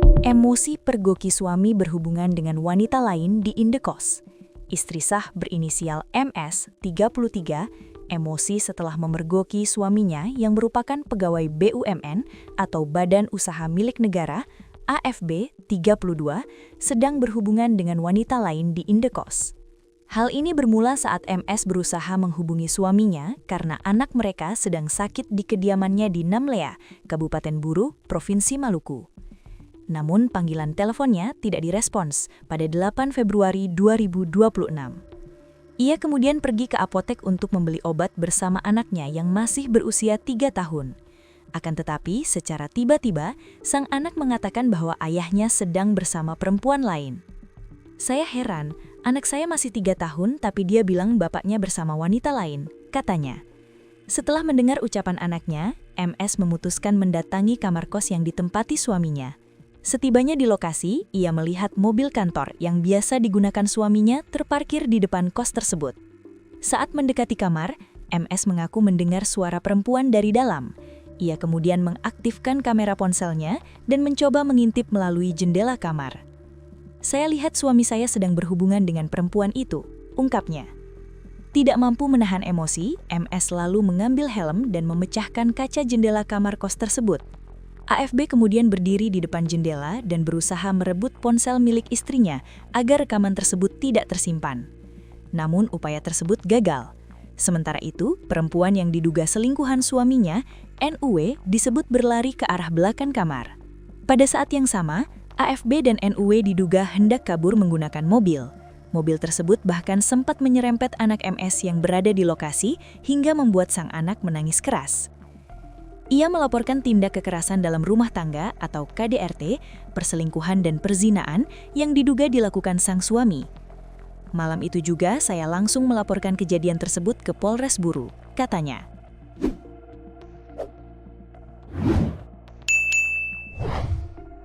Emosi pergoki suami berhubungan dengan wanita lain di indekos. Istri sah berinisial MS, 33, emosi setelah memergoki suaminya yang merupakan pegawai BUMN atau Badan Usaha Milik Negara, AFB, 32, sedang berhubungan dengan wanita lain di indekos. Hal ini bermula saat MS berusaha menghubungi suaminya karena anak mereka sedang sakit di kediamannya di Namlea, Kabupaten Buru, Provinsi Maluku. Namun panggilan teleponnya tidak direspons pada 8 Februari 2026. Ia kemudian pergi ke apotek untuk membeli obat bersama anaknya yang masih berusia 3 tahun. Akan tetapi, secara tiba-tiba, sang anak mengatakan bahwa ayahnya sedang bersama perempuan lain. "Saya heran, anak saya masih 3 tahun tapi dia bilang bapaknya bersama wanita lain," katanya. Setelah mendengar ucapan anaknya, MS memutuskan mendatangi kamar kos yang ditempati suaminya. Setibanya di lokasi, ia melihat mobil kantor yang biasa digunakan suaminya terparkir di depan kos tersebut. Saat mendekati kamar, MS mengaku mendengar suara perempuan dari dalam. Ia kemudian mengaktifkan kamera ponselnya dan mencoba mengintip melalui jendela kamar. "Saya lihat suami saya sedang berhubungan dengan perempuan itu," ungkapnya. Tidak mampu menahan emosi, MS lalu mengambil helm dan memecahkan kaca jendela kamar kos tersebut. AFB kemudian berdiri di depan jendela dan berusaha merebut ponsel milik istrinya agar rekaman tersebut tidak tersimpan. Namun upaya tersebut gagal. Sementara itu, perempuan yang diduga selingkuhan suaminya, NUW, disebut berlari ke arah belakang kamar. Pada saat yang sama, AFB dan NUW diduga hendak kabur menggunakan mobil. Mobil tersebut bahkan sempat menyerempet anak MS yang berada di lokasi hingga membuat sang anak menangis keras. Ia melaporkan tindak kekerasan dalam rumah tangga atau KDRT, perselingkuhan dan perzinaan yang diduga dilakukan sang suami. "Malam itu juga saya langsung melaporkan kejadian tersebut ke Polres Buru," katanya.